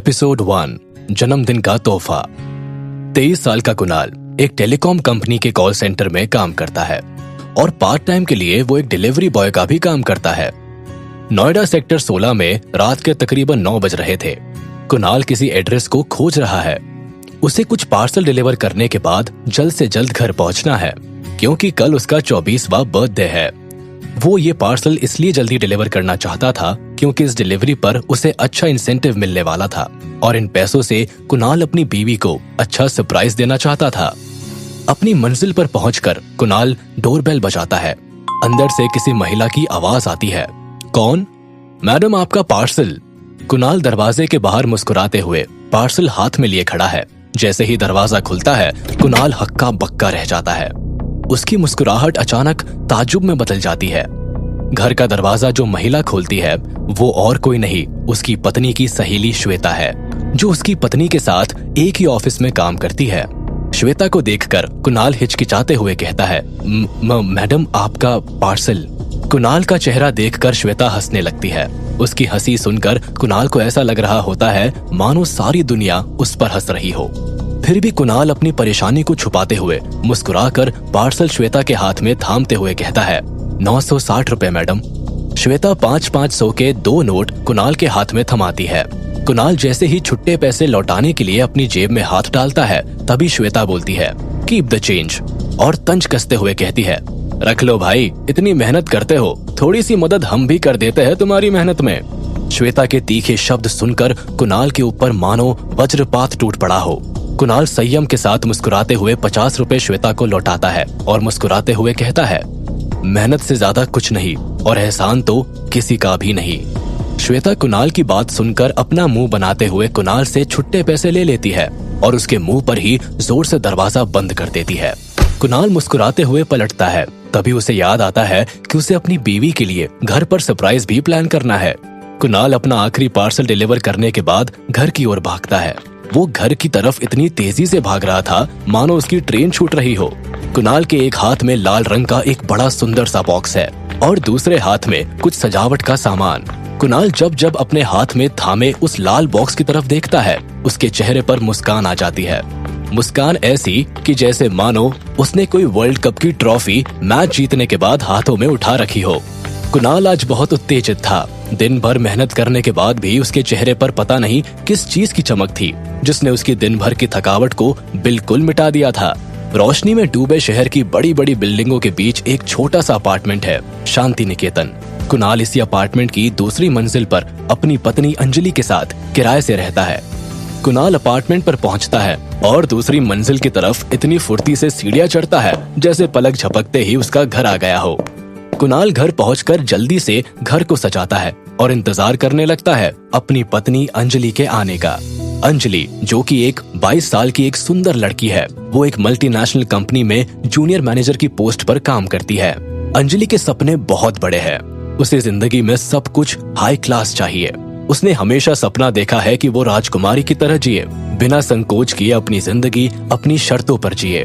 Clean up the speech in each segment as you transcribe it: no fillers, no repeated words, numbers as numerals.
Episode 1 जन्मदिन का तोहफा। 23 साल का कुणाल एक टेलीकॉम कंपनी के कॉल सेंटर में काम करता है और पार्ट टाइम के लिए वो एक डिलीवरी बॉय का भी काम करता है। नोएडा सेक्टर 16 में रात के तकरीबन 9 बज रहे थे। कुणाल किसी एड्रेस को खोज रहा है। उसे कुछ पार्सल डिलीवर करने के बाद जल्द से जल्द घर पहुंचना है क्योंकि कल उसका 24वां बर्थडे है। वो ये पार्सल इसलिए जल्दी डिलीवर करना चाहता था क्योंकि इस डिलीवरी पर उसे अच्छा इंसेंटिव मिलने वाला था और इन पैसों से कुणाल अपनी बीवी को अच्छा सरप्राइज देना चाहता था। अपनी मंजिल पर पहुंचकर कुणाल डोरबेल बजाता है। अंदर से किसी महिला की आवाज आती है। कौन? मैडम, आपका पार्सल। कुणाल दरवाजे के बाहर मुस्कुराते हुए पार्सल हाथ में लिए खड़ा है। जैसे ही दरवाजा खुलता है कुणाल हक्का बक्का रह जाता है। उसकी मुस्कुराहट अचानक ताज्जुब में बदल जाती है। घर का दरवाजा जो महिला खोलती है वो और कोई नहीं, उसकी पत्नी की सहेली श्वेता है, जो उसकी पत्नी के साथ एक ही ऑफिस में काम करती है। श्वेता को देखकर कुणाल हिचकिचाते हुए कहता है, मैडम, आपका पार्सल। कुणाल का चेहरा देखकर श्वेता हंसने लगती है। उसकी हंसी सुनकर कुणाल को ऐसा लग रहा होता है मानो सारी दुनिया उस पर हंस रही हो। फिर भी कुणाल अपनी परेशानी को छुपाते हुए मुस्कुराकर पार्सल श्वेता के हाथ में थामते हुए कहता है, 960 रुपए मैडम। श्वेता 500 के 2 नोट कुणाल के हाथ में थमाती है। कुणाल जैसे ही छुट्टे पैसे लौटाने के लिए अपनी जेब में हाथ डालता है तभी श्वेता बोलती है, कीप द चेंज, और तंज कसते हुए कहती है, रख लो भाई, इतनी मेहनत करते हो, थोड़ी सी मदद हम भी कर देते हैं तुम्हारी मेहनत में। श्वेता के तीखे शब्द सुनकर कुणाल के ऊपर मानो वज्रपात टूट पड़ा हो। कुणाल संयम के साथ मुस्कुराते हुए 50 रुपए श्वेता को लौटाता है और मुस्कुराते हुए कहता है, मेहनत से ज्यादा कुछ नहीं और एहसान तो किसी का भी नहीं। श्वेता कुणाल की बात सुनकर अपना मुंह बनाते हुए कुणाल से छुट्टे पैसे ले लेती है और उसके मुंह पर ही जोर से दरवाजा बंद कर देती है। कुणाल मुस्कुराते हुए पलटता है। तभी उसे याद आता है कि उसे अपनी बीवी के लिए घर पर सरप्राइज भी प्लान करना है। कुणाल अपना आखिरी पार्सल डिलीवर करने के बाद घर की ओर भागता है। वो घर की तरफ इतनी तेजी से भाग रहा था मानो उसकी ट्रेन छूट रही हो। कुणाल के एक हाथ में लाल रंग का एक बड़ा सुंदर सा बॉक्स है और दूसरे हाथ में कुछ सजावट का सामान। कुणाल जब जब अपने हाथ में थामे उस लाल बॉक्स की तरफ देखता है उसके चेहरे पर मुस्कान आ जाती है। मुस्कान ऐसी कि जैसे मानो उसने कोई वर्ल्ड कप की ट्रॉफी मैच जीतने के बाद हाथों में उठा रखी हो। कुणाल आज बहुत उत्तेजित था। दिन भर मेहनत करने के बाद भी उसके चेहरे पर पता नहीं किस चीज की चमक थी जिसने उसकी दिन भर की थकावट को बिल्कुल मिटा दिया था। रोशनी में डूबे शहर की बड़ी बड़ी बिल्डिंगों के बीच एक छोटा सा अपार्टमेंट है, शांति निकेतन। कुणाल इसी अपार्टमेंट की दूसरी मंजिल पर अपनी पत्नी अंजलि के साथ किराए से रहता है। कुणाल अपार्टमेंट पर पहुंचता है और दूसरी मंजिल की तरफ इतनी फुर्ती से सीढ़ियां चढ़ता है जैसे पलक झपकते ही उसका घर आ गया हो। कुणाल घर पहुंचकर जल्दी से घर को सजाता है और इंतजार करने लगता है अपनी पत्नी अंजलि के आने का। अंजलि, जो कि एक 22 साल की एक सुंदर लड़की है, वो एक मल्टीनेशनल कंपनी में जूनियर मैनेजर की पोस्ट पर काम करती है। अंजलि के सपने बहुत बड़े हैं। उसे जिंदगी में सब कुछ हाई क्लास चाहिए। उसने हमेशा सपना देखा है कि वो राजकुमारी की तरह जिए, बिना संकोच किए अपनी जिंदगी अपनी शर्तों पर जिए।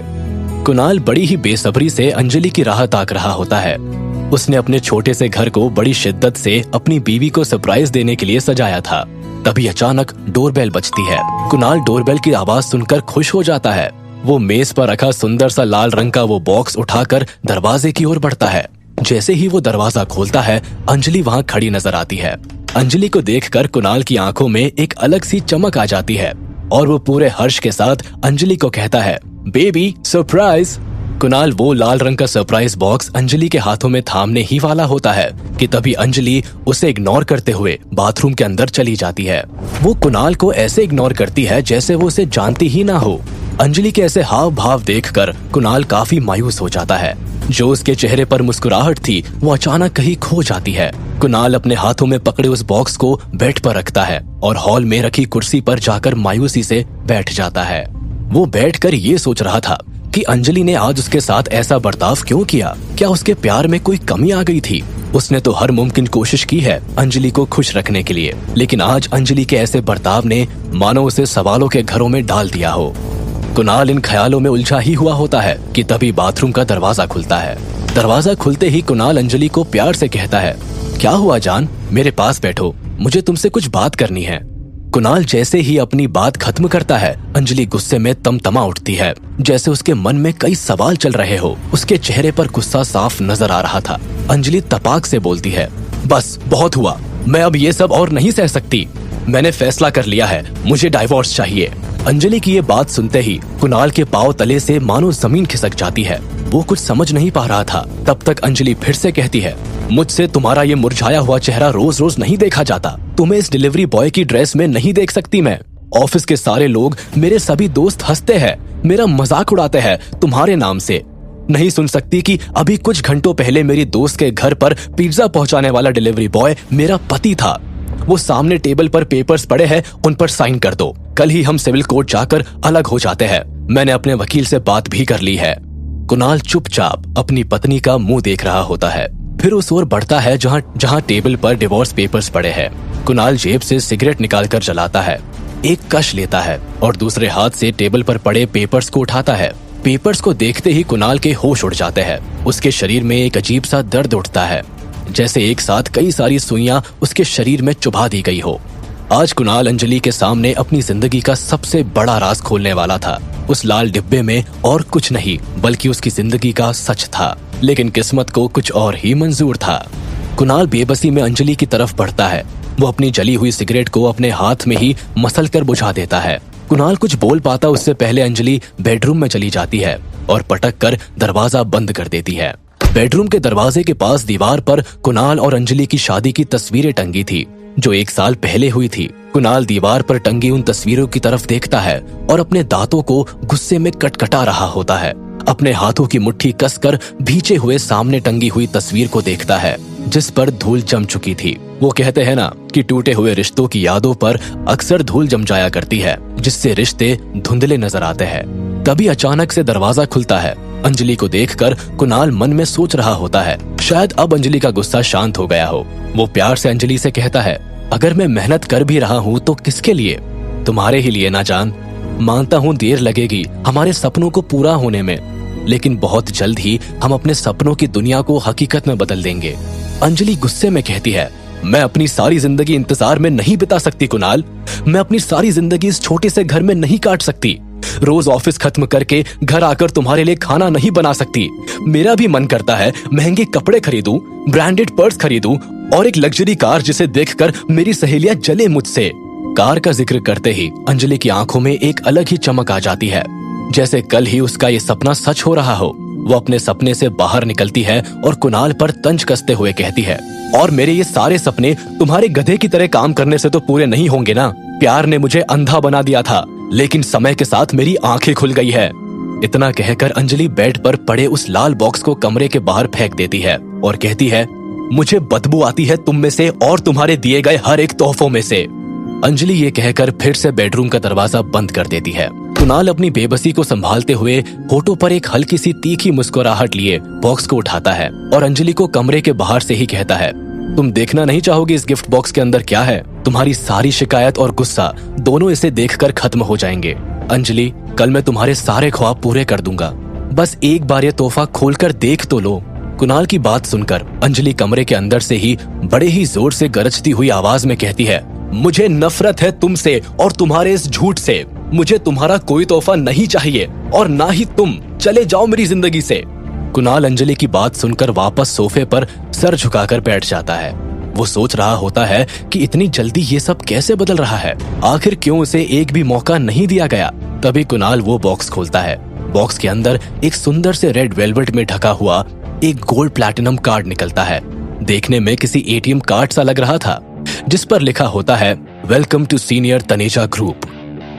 कुणाल बड़ी ही बेसब्री से अंजलि की राह ताक रहा होता है। उसने अपने छोटे से घर को बड़ी शिद्दत से अपनी बीवी को सरप्राइज देने के लिए सजाया था। तभी अचानक डोरबेल बजती है। कुणाल डोरबेल की आवाज सुनकर खुश हो जाता है। वो मेज पर रखा सुंदर सा लाल रंग का वो बॉक्स उठाकर दरवाजे की ओर बढ़ता है। जैसे ही वो दरवाजा खोलता है अंजलि वहाँ खड़ी नजर आती है। अंजलि को देखकर कुणाल की आंखों में एक अलग सी चमक आ जाती है और वो पूरे हर्ष के साथ अंजलि को कहता है, बेबी सरप्राइज। कुणाल वो लाल रंग का सरप्राइज बॉक्स अंजलि के हाथों में थामने ही वाला होता है कि तभी अंजलि उसे इग्नोर करते हुए बाथरूम के अंदर चली जाती है। वो कुणाल को ऐसे इग्नोर करती है जैसे वो उसे जानती ही ना हो। अंजलि के ऐसे हाव भाव देखकर कुणाल काफी मायूस हो जाता है। जो उसके चेहरे पर मुस्कुराहट थी वो अचानक कहीं खो जाती है। कुणाल अपने हाथों में पकड़े उस बॉक्स को बेड पर रखता है और हॉल में रखी कुर्सी पर जाकर मायूसी से बैठ जाता है। वो बैठकर ये सोच रहा था कि अंजलि ने आज उसके साथ ऐसा बर्ताव क्यों किया। क्या उसके प्यार में कोई कमी आ गई थी? उसने तो हर मुमकिन कोशिश की है अंजलि को खुश रखने के लिए, लेकिन आज अंजलि के ऐसे बर्ताव ने मानो उसे सवालों के घरों में डाल दिया हो। कुणाल इन ख्यालों में उलझा ही हुआ होता है कि तभी बाथरूम का दरवाजा खुलता है। दरवाजा खुलते ही कुणाल अंजलि को प्यार से कहता है, क्या हुआ जान, मेरे पास बैठो, मुझे तुमसे कुछ बात करनी है। कुणाल जैसे ही अपनी बात खत्म करता है, अंजलि गुस्से में तमतमा उठती है, जैसे उसके मन में कई सवाल चल रहे हो। उसके चेहरे पर गुस्सा साफ नजर आ रहा था। अंजलि तपाक से बोलती है, बस बहुत हुआ, मैं अब ये सब और नहीं सह सकती। मैंने फैसला कर लिया है, मुझे डाइवोर्स चाहिए। अंजलि की ये बात सुनते ही कुणाल के पांव तले से मानो जमीन खिसक जाती है। वो कुछ समझ नहीं पा रहा था। तब तक अंजलि फिर से कहती है, मुझसे तुम्हारा ये मुरझाया हुआ चेहरा रोज रोज नहीं देखा जाता। तुम्हें इस डिलीवरी बॉय की ड्रेस में नहीं देख सकती मैं। ऑफिस के सारे लोग, मेरे सभी दोस्त हंसते हैं, मेरा मजाक उड़ाते हैं तुम्हारे नाम से। नहीं सुन सकती कि अभी कुछ घंटों पहले मेरी दोस्त के घर पर पिज्जा पहुंचाने वाला डिलीवरी बॉय मेरा पति था। वो सामने टेबल पर पेपर्स पड़े हैं, उन पर साइन कर दो। कल ही हम सिविल कोर्ट जाकर अलग हो जाते हैं। मैंने अपने वकील से बात भी कर ली है। कुणाल चुपचाप अपनी पत्नी का मुंह देख रहा होता है, फिर उस ओर बढ़ता है जहां टेबल पर डिवोर्स पेपर्स पड़े हैं। कुणाल जेब से सिगरेट निकालकर जलाता है, एक कश लेता है और दूसरे हाथ से टेबल पर पड़े पेपर्स को उठाता है। पेपर्स को देखते ही कुणाल के होश उड़ जाते हैं। उसके शरीर में एक अजीब सा दर्द उठता है, जैसे एक साथ कई सारी सुइयां उसके शरीर में चुभा दी गई हो। आज कुणाल अंजलि के सामने अपनी जिंदगी का सबसे बड़ा राज खोलने वाला था। उस लाल डिब्बे में और कुछ नहीं बल्कि उसकी जिंदगी का सच था, लेकिन किस्मत को कुछ और ही मंजूर था। कुणाल बेबसी में अंजलि की तरफ बढ़ता है। वो अपनी जली हुई सिगरेट को अपने हाथ में ही मसल कर बुझा देता है। कुणाल कुछ बोल पाता उससे पहले अंजलि बेडरूम में चली जाती है और पटक कर दरवाजा बंद कर देती है। बेडरूम के दरवाजे के पास दीवार पर कुणाल और अंजलि की शादी की तस्वीरें टंगी थी, जो 1 साल पहले हुई थी। कुणाल दीवार पर टंगी उन तस्वीरों की तरफ देखता है और अपने दांतों को गुस्से में कटकटा रहा होता है। अपने हाथों की मुट्ठी कसकर भींचे हुए सामने टंगी हुई तस्वीर को देखता है, जिस पर धूल जम चुकी थी। वो कहते हैं ना कि टूटे हुए रिश्तों की यादों पर अक्सर धूल जम जाया करती है, जिससे रिश्ते धुंधले नजर आते हैं। तभी अचानक से दरवाजा खुलता है। अंजलि को देखकर कुणाल मन में सोच रहा होता है, शायद अब अंजलि का गुस्सा शांत हो गया हो। वो प्यार से अंजलि से कहता है, अगर मैं मेहनत कर भी रहा हूँ तो किसके लिए? तुम्हारे ही लिए ना जान। मानता हूँ देर लगेगी हमारे सपनों को पूरा होने में, लेकिन बहुत जल्द ही हम अपने सपनों की दुनिया को हकीकत में बदल देंगे। अंजलि गुस्से में कहती है, मैं अपनी सारी जिंदगी इंतजार में नहीं बिता सकती कुणाल। मैं अपनी सारी जिंदगी इस छोटे से घर में नहीं काट सकती। रोज ऑफिस खत्म करके घर आकर तुम्हारे लिए खाना नहीं बना सकती। मेरा भी मन करता है महंगे कपड़े खरीदूं, ब्रांडेड पर्स खरीदूं और एक लग्जरी कार जिसे देखकर मेरी सहेलियां जले मुझसे। कार का जिक्र करते ही अंजलि की आंखों में एक अलग ही चमक आ जाती है, जैसे कल ही उसका ये सपना सच हो रहा हो। वो अपने सपने से बाहर निकलती है और कुणाल पर तंज कसते हुए कहती है, और मेरे ये सारे सपने तुम्हारे गधे की तरह काम करने से तो पूरे नहीं होंगे ना। प्यार ने मुझे अंधा बना दिया था, लेकिन समय के साथ मेरी आंखें खुल गई है। इतना कहकर अंजलि बेड पर पड़े उस लाल बॉक्स को कमरे के बाहर फेंक देती है और कहती है, मुझे बदबू आती है तुम में से और तुम्हारे दिए गए हर एक तोहफों में से। अंजलि ये कहकर फिर से बेडरूम का दरवाजा बंद कर देती है। कुणाल अपनी बेबसी को संभालते हुए होठों पर एक हल्की सी तीखी मुस्कुराहट लिए बॉक्स को उठाता है और अंजलि को कमरे के बाहर से ही कहता है, तुम देखना नहीं चाहोगी इस गिफ्ट बॉक्स के अंदर क्या है? तुम्हारी सारी शिकायत और गुस्सा दोनों इसे देखकर खत्म हो जाएंगे। अंजलि, कल मैं तुम्हारे सारे ख्वाब पूरे कर दूंगा। बस एक बार ये तोहफा खोलकर देख तो लो। कुणाल की बात सुनकर अंजलि कमरे के अंदर से ही बड़े ही जोर से गरजती हुई आवाज में कहती है, मुझे नफरत है तुमसे और तुम्हारे इस झूठ से। मुझे तुम्हारा कोई तोहफा नहीं चाहिए और ना ही तुम। चले जाओ मेरी जिंदगी से। कुणाल अंजलि की बात सुनकर वापस सोफे पर सर झुकाकर बैठ जाता है। वो सोच रहा होता है कि इतनी जल्दी ये सब कैसे बदल रहा है। आखिर क्यों उसे एक भी मौका नहीं दिया गया? तभी कुणाल वो बॉक्स खोलता है। बॉक्स के अंदर एक सुंदर से रेड वेलवेट में ढका हुआ एक गोल्ड प्लैटिनम कार्ड निकलता है। देखने में किसी एटीएम कार्ड सा लग रहा था, जिस पर लिखा होता है, welcome to senior Taneja group.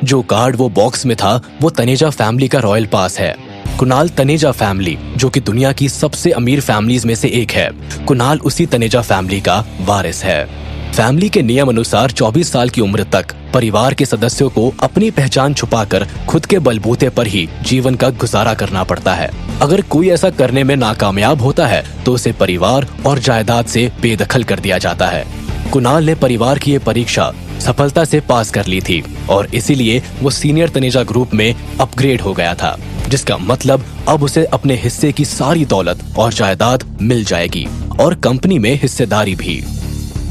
जो कार्ड वो बॉक्स में था वो तनेजा फैमिली का रॉयल पास है। कुणाल तनेजा फैमिली, जो कि दुनिया की सबसे अमीर फैमिलीज में से एक है, कुणाल उसी तनेजा फैमिली का वारिस है। फैमिली के नियम अनुसार 24 साल की उम्र तक परिवार के सदस्यों को अपनी पहचान छुपाकर खुद के बलबूते पर ही जीवन का गुजारा करना पड़ता है। अगर कोई ऐसा करने में नाकामयाब होता है तो उसे परिवार और जायदाद से बेदखल कर दिया जाता है। कुणाल ने परिवार की ये परीक्षा सफलता से पास कर ली थी और इसीलिए वो सीनियर तनेजा ग्रुप में अपग्रेड हो गया था, जिसका मतलब अब उसे अपने हिस्से की सारी दौलत और जायदाद मिल जाएगी और कंपनी में हिस्सेदारी भी।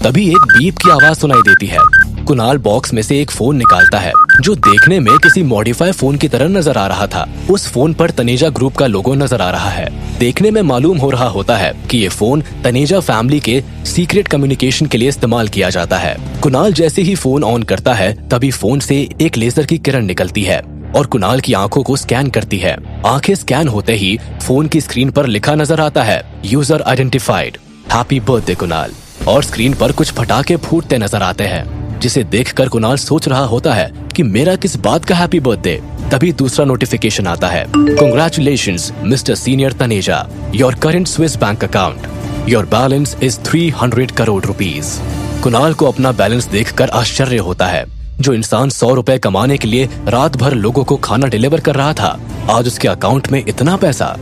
तभी एक बीप की आवाज सुनाई देती है। कुणाल बॉक्स में से एक फोन निकालता है जो देखने में किसी मॉडिफाई फोन की तरह नजर आ रहा था। उस फोन पर तनेजा ग्रुप का लोगो नजर आ रहा है। देखने में मालूम हो रहा होता है कि ये फोन तनेजा फैमिली के सीक्रेट कम्युनिकेशन के लिए इस्तेमाल किया जाता है। कुणाल जैसे ही फोन ऑन करता है तभी फोन से एक लेजर की किरण निकलती है और कुणाल की आंखों को स्कैन करती है। आंखें स्कैन होते ही फोन की स्क्रीन पर लिखा नजर आता है, user identified, happy birthday Kunal. और स्क्रीन पर कुछ पटाखे फूटते नजर आते हैं, जिसे देखकर कुणाल सोच रहा होता है कि मेरा किस बात का हैप्पी बर्थडे। तभी दूसरा नोटिफिकेशन आता है, congratulations mister senior Taneja, your current Swiss bank account, your balance is 300 crore rupees. Kunal को अपना बैलेंस देखकर आश्चर्य होता है। जो इंसान 100 रुपए कमाने के लिए रात भर लोगों को खाना डिलीवर कर रहा था, आज उसके अकाउंट में इतना पैसा।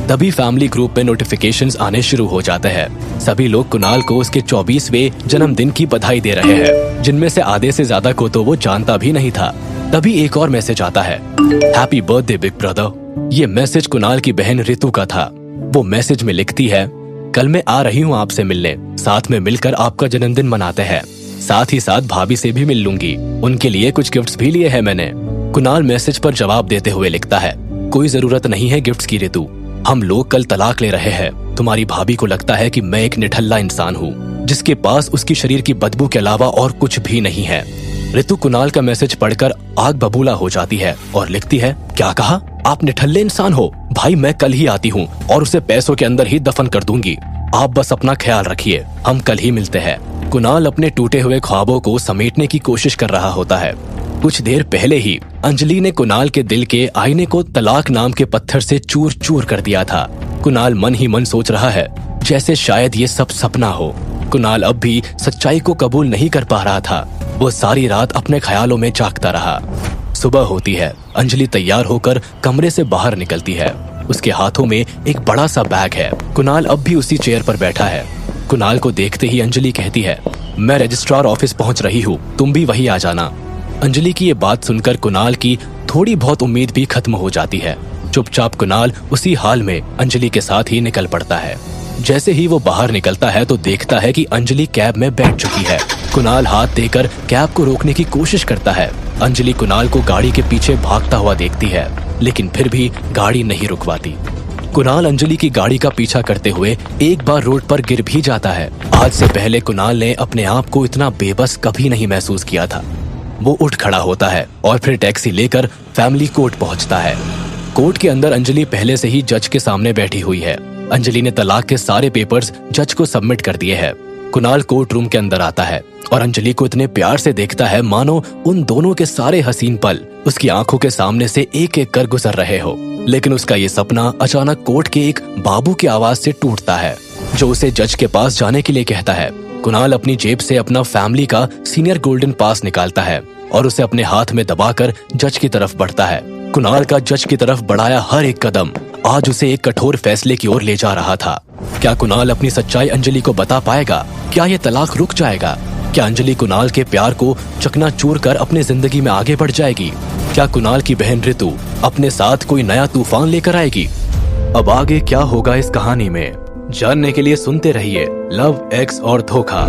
तभी फैमिली ग्रुप में नोटिफिकेशंस आने शुरू हो जाते हैं। सभी लोग कुणाल को उसके 24वें जन्मदिन की बधाई दे रहे हैं, जिनमें से आधे से ज्यादा को तो वो जानता भी नहीं था। तभी एक और मैसेज आता है, हैप्पी बर्थडे बिग ब्रदर। ये मैसेज कुणाल की बहन रितु का था। वो मैसेज में लिखती है, कल मैं आ रही हूँ आपसे मिलने, साथ में मिलकर आपका जन्मदिन मनाते हैं, साथ ही साथ भाभी से भी मिल लूंगी, उनके लिए कुछ गिफ्ट्स भी लिए हैं मैंने। कुणाल मैसेज पर जवाब देते हुए लिखता है, कोई जरूरत नहीं है गिफ्ट्स की रितु, हम लोग कल तलाक ले रहे हैं। तुम्हारी भाभी को लगता है कि मैं एक निठल्ला इंसान हूँ जिसके पास उसकी शरीर की बदबू के अलावा और कुछ भी नहीं है। रितु कुणाल का मैसेज पढ़कर आग बबूला हो जाती है और लिखती है, क्या कहा, आप निठल्ले इंसान हो? भाई मैं कल ही आती हूँ और उसे पैसों के अंदर ही दफन कर दूंगी। आप बस अपना ख्याल रखिए, हम कल ही मिलते हैं। कुणाल अपने टूटे हुए ख्वाबों को समेटने की कोशिश कर रहा होता है। कुछ देर पहले ही अंजलि ने कुणाल के दिल के आईने को तलाक नाम के पत्थर से चूर चूर कर दिया था। कुणाल मन ही मन सोच रहा है जैसे शायद ये सब सपना हो। कुणाल अब भी सच्चाई को कबूल नहीं कर पा रहा था। वो सारी रात अपने ख्यालों में जागता रहा। सुबह होती है, अंजलि तैयार होकर कमरे से बाहर निकलती है। उसके हाथों में एक बड़ा सा बैग है। कुणाल अब भी उसी चेयर पर बैठा है। कुणाल को देखते ही अंजलि कहती है, मैं रजिस्ट्रार ऑफिस पहुंच रही हूँ, तुम भी वहीं आ जाना। अंजलि की ये बात सुनकर कुणाल की थोड़ी बहुत उम्मीद भी खत्म हो जाती है। चुपचाप कुणाल उसी हाल में अंजलि के साथ ही निकल पड़ता है। जैसे ही वो बाहर निकलता है तो देखता है कि अंजलि कैब में बैठ चुकी है। कुणाल हाथ देकर कैब को रोकने की कोशिश करता है। अंजलि कुणाल को गाड़ी के पीछे भागता हुआ देखती है, लेकिन फिर भी गाड़ी नहीं रुकवाती। कुणाल अंजलि की गाड़ी का पीछा करते हुए एक बार रोड पर गिर भी जाता है। आज से पहले कुणाल ने अपने आप को इतना बेबस कभी नहीं महसूस किया था। वो उठ खड़ा होता है और फिर टैक्सी लेकर फैमिली कोर्ट पहुंचता है। कोर्ट के अंदर अंजलि पहले से ही जज के सामने बैठी हुई है। अंजलि ने तलाक के सारे पेपर्स जज को सबमिट कर दिए हैं। कुणाल कोर्ट रूम के अंदर आता है और अंजलि को इतने प्यार से देखता है मानो उन दोनों के सारे हसीन पल उसकी आंखों के सामने से एक एक कर गुजर रहे हो। लेकिन उसका ये सपना अचानक कोर्ट के एक बाबू की आवाज से टूटता है, जो उसे जज के पास जाने के लिए कहता है। कुणाल अपनी जेब से अपना फैमिली का सीनियर गोल्डन पास निकालता है और उसे अपने हाथ में दबाकर जज की तरफ बढ़ता है। कुणाल का जज की तरफ बढ़ाया हर एक कदम आज उसे एक कठोर फैसले की ओर ले जा रहा था। क्या कुणाल अपनी सच्चाई अंजलि को बता पाएगा? क्या ये तलाक रुक जाएगा? क्या अंजलि कुणाल के प्यार को चकनाचूर कर अपनी जिंदगी में आगे बढ़ जाएगी? क्या कुणाल की बहन रितु अपने साथ कोई नया तूफान लेकर आएगी? अब आगे क्या होगा इस कहानी में जानने के लिए सुनते रहिए लव, एक्स और धोखा।